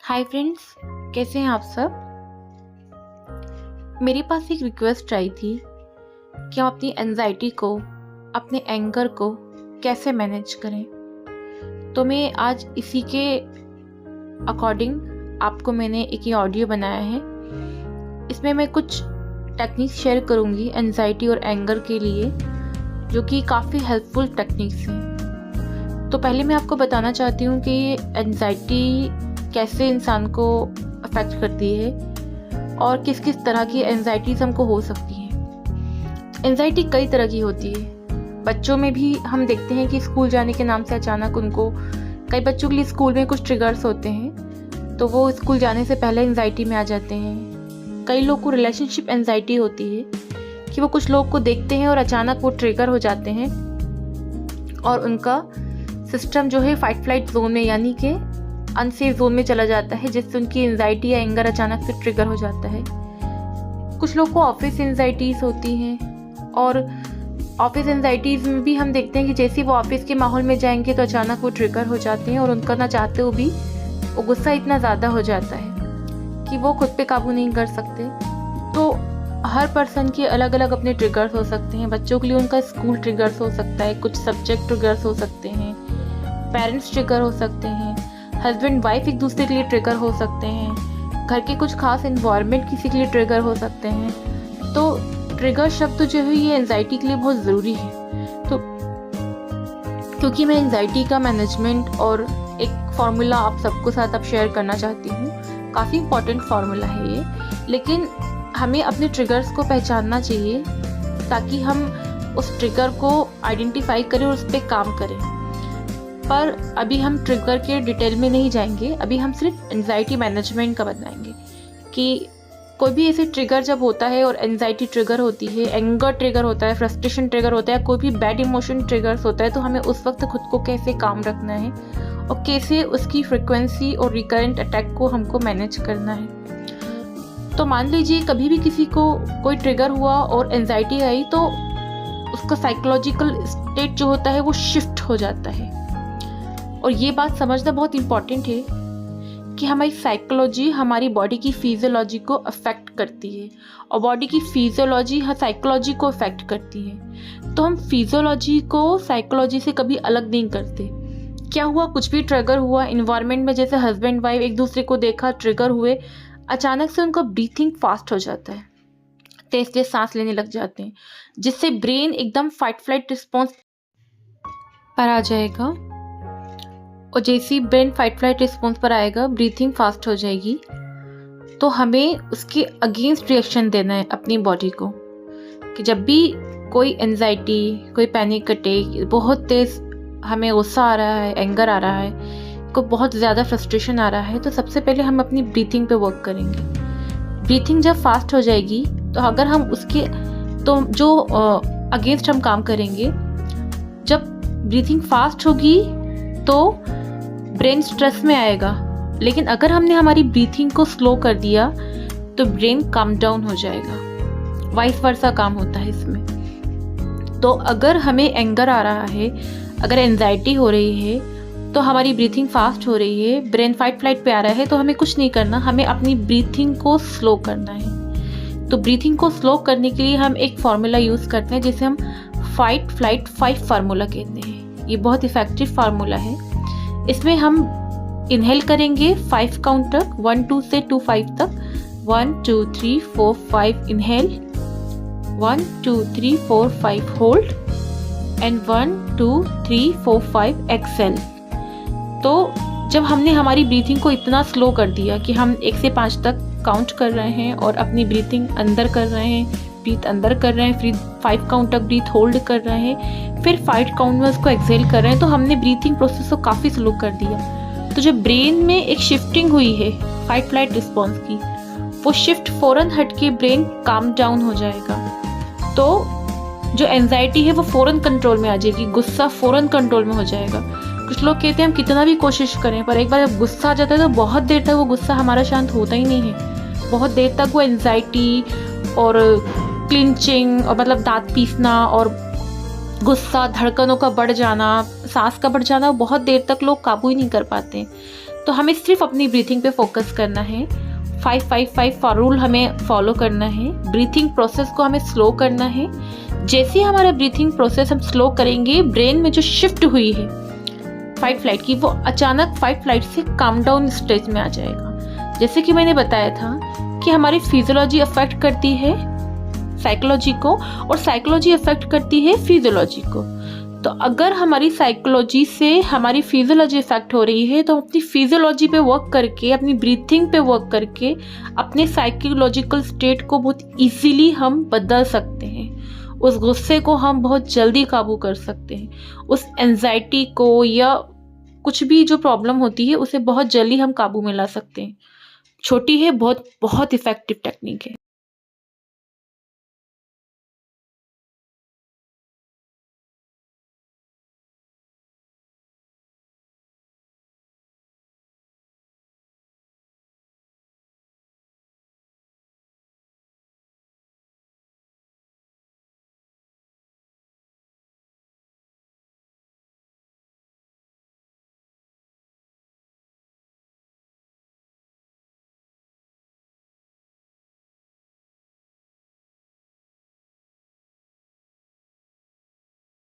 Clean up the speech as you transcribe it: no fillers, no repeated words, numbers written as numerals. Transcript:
Hi friends, कैसे हैं आप सब। मेरे पास एक रिक्वेस्ट आई थी कि हम अपनी एंजाइटी को, अपने एंगर को कैसे मैनेज करें। तो मैं आज इसी के अकॉर्डिंग आपको मैंने एक ये ऑडियो बनाया है। इसमें मैं कुछ टेक्निक्स शेयर करूँगी एंजाइटी और एंगर के लिए, जो कि काफ़ी हेल्पफुल टेक्निक्स हैं। तो पहले मैं आपको बताना चाहती हूँ कि एंजाइटी कैसे इंसान को अफेक्ट करती है और किस किस तरह की एंजाइटीज़ हमको हो सकती है। एंजाइटी कई तरह की होती है। बच्चों में भी हम देखते हैं कि स्कूल जाने के नाम से अचानक उनको, कई बच्चों के लिए स्कूल में कुछ ट्रिगर्स होते हैं तो वो स्कूल जाने से पहले एंजाइटी में आ जाते हैं। कई लोग को रिलेशनशिप एंजाइटी होती है कि वो कुछ लोग को देखते हैं और अचानक वो ट्रिगर हो जाते हैं और उनका सिस्टम जो है फाइट फ्लाइट जोन में यानी कि अनसेफ जोन में चला जाता है, जिससे उनकी एंजाइटी या एंगर अचानक से ट्रिगर हो जाता है। कुछ लोग को ऑफिस एंजाइटीज़ होती हैं और ऑफिस एंजाइटीज़ में भी हम देखते हैं कि जैसे वो ऑफिस के माहौल में जाएंगे तो अचानक वो ट्रिगर हो जाते हैं और उनका ना चाहते हुए भी वो गुस्सा इतना ज़्यादा हो जाता है कि वो खुद पे काबू नहीं कर सकते। तो हर पर्सन के अलग अलग अपने ट्रिगर्स हो सकते हैं। बच्चों के लिए उनका स्कूल ट्रिगर्स हो सकता है, कुछ सब्जेक्ट ट्रिगर्स हो सकते हैं, पेरेंट्स ट्रिगर हो सकते हैं, हस्बैंड वाइफ एक दूसरे के लिए ट्रिगर हो सकते हैं, घर के कुछ खास एनवायरनमेंट किसी के लिए ट्रिगर हो सकते हैं। तो ट्रिगर शब्द जो है ये एंजाइटी के लिए बहुत ज़रूरी है। तो क्योंकि मैं एंजाइटी का मैनेजमेंट और एक फार्मूला आप सबको साथ अब शेयर करना चाहती हूँ। काफ़ी इंपॉर्टेंट फार्मूला है ये, लेकिन हमें अपने ट्रिगर्स को पहचानना चाहिए ताकि हम उस ट्रिगर को आइडेंटिफाई करें और उस पर काम करें। पर अभी हम ट्रिगर के डिटेल में नहीं जाएंगे, अभी हम सिर्फ एंजाइटी मैनेजमेंट का बताएंगे कि कोई भी ऐसे ट्रिगर जब होता है और एंजाइटी ट्रिगर होती है, एंगर ट्रिगर होता है, फ्रस्ट्रेशन ट्रिगर होता है, कोई भी बैड इमोशन ट्रिगर्स होता है, तो हमें उस वक्त खुद को कैसे काम रखना है और कैसे उसकी फ्रिक्वेंसी और रिकरेंट अटैक को हमको मैनेज करना है। तो मान लीजिए कभी भी किसी को कोई ट्रिगर हुआ और एंजाइटी आई तो उसका साइकोलॉजिकल स्टेट जो होता है वो शिफ्ट हो जाता है। और ये बात समझना बहुत इम्पॉर्टेंट है कि हमारी साइकोलॉजी हमारी बॉडी की फिजियोलॉजी को अफेक्ट करती है और बॉडी की फिजियोलॉजी हर साइकोलॉजी को अफेक्ट करती है। तो हम फिजियोलॉजी को साइकोलॉजी से कभी अलग नहीं करते। क्या हुआ, कुछ भी ट्रिगर हुआ इन्वायरमेंट में, जैसे हस्बैंड वाइफ एक दूसरे को देखा, ट्रिगर हुए, अचानक से उनका ब्रीथिंग फास्ट हो जाता है, तेज तेज सांस लेने लग जाते हैं, जिससे ब्रेन एकदम फाइट फ्लाइट रिस्पॉन्स पर आ जाएगा। और जैसे ही ब्रेन फाइट फ्लाइट रिस्पॉन्स पर आएगा, ब्रीथिंग फास्ट हो जाएगी, तो हमें उसके अगेंस्ट रिएक्शन देना है अपनी बॉडी को कि जब भी कोई एंजाइटी, कोई पैनिक अटैक, बहुत तेज हमें गुस्सा आ रहा है, एंगर आ रहा है, को बहुत ज़्यादा फ्रस्ट्रेशन आ रहा है, तो सबसे पहले हम अपनी ब्रीथिंग पे वर्क करेंगे। ब्रीथिंग जब फास्ट हो जाएगी तो अगर हम उसके तो जो अगेंस्ट हम काम करेंगे, जब ब्रीथिंग फास्ट होगी तो ब्रेन स्ट्रेस में आएगा, लेकिन अगर हमने हमारी ब्रीथिंग को स्लो कर दिया तो ब्रेन काम डाउन हो जाएगा। वाइस वर्सा काम होता है इसमें। तो अगर हमें एंगर आ रहा है, अगर एंजाइटी हो रही है, तो हमारी ब्रीथिंग फास्ट हो रही है, ब्रेन फाइट फ्लाइट पे आ रहा है, तो हमें कुछ नहीं करना, हमें अपनी ब्रीथिंग को स्लो करना है। तो ब्रीथिंग को स्लो करने के लिए हम एक फार्मूला यूज़ करते हैं जिसे हम फाइट फ्लाइट 5 फार्मूला कहते हैं। ये बहुत इफेक्टिव फार्मूला है। इसमें हम इनहेल करेंगे 5 काउंट तक, 1 2 से 2 5 तक, 1 2 3 4 5 इनहेल, 1 2 3 4 5 होल्ड एंड 1 2 3 4 5 एक्सेल। तो जब हमने हमारी ब्रीथिंग को इतना स्लो कर दिया कि हम 1 से 5 तक काउंट कर रहे हैं और अपनी ब्रीथिंग अंदर कर रहे हैं, ब्रीथ अंदर कर रहे हैं, फिर 5 काउंट तक ब्रीथ होल्ड कर रहे हैं, फिर 5 काउंट में उसको एक्सेल कर रहे हैं, तो हमने ब्रीथिंग प्रोसेस को काफ़ी स्लो कर दिया। तो जो ब्रेन में एक शिफ्टिंग हुई है फाइट फ्लाइट रिस्पॉन्स की, वो शिफ्ट फ़ौरन हट के ब्रेन काम डाउन हो जाएगा। तो जो एंजाइटी है वो फ़ौरन कंट्रोल में आ जाएगी, गुस्सा फ़ौरन कंट्रोल में हो जाएगा। कुछ लोग कहते हैं हम कितना भी कोशिश करें, पर एक बार जब गुस्सा आ जाता है तो बहुत देर तक वो गुस्सा हमारा शांत होता ही नहीं है। बहुत देर तक वो एंजाइटी और क्लिंचिंग और मतलब दांत पीसना और गुस्सा, धड़कनों का बढ़ जाना, सांस का बढ़ जाना, बहुत देर तक लोग काबू ही नहीं कर पाते। तो हमें सिर्फ अपनी ब्रीथिंग पे फोकस करना है। 5-5-5 रूल हमें फॉलो करना है। ब्रीथिंग प्रोसेस को हमें स्लो करना है। जैसे ही हमारा ब्रीथिंग प्रोसेस हम स्लो करेंगे, ब्रेन में जो शिफ्ट हुई है फाइट फ्लाइट की, वो अचानक फाइट फ्लाइट से काम डाउन स्टेज में आ जाएगा। जैसे कि मैंने बताया था कि हमारी फिजियोलॉजी अफेक्ट करती है साइकोलॉजी को, और साइकोलॉजी अफेक्ट करती है फिजियोलॉजी को। तो अगर हमारी साइकोलॉजी से हमारी फिजियोलॉजी इफेक्ट हो रही है, तो हम अपनी फिजियोलॉजी पे वर्क करके, अपनी ब्रीथिंग पे वर्क करके अपने साइकोलॉजिकल स्टेट को बहुत इजीली हम बदल सकते हैं। उस गुस्से को हम बहुत जल्दी काबू कर सकते हैं। उस एंजाइटी को या कुछ भी जो प्रॉब्लम होती है उसे बहुत जल्दी हम काबू में ला सकते हैं। छोटी है, बहुत बहुत इफेक्टिव टेक्निक है।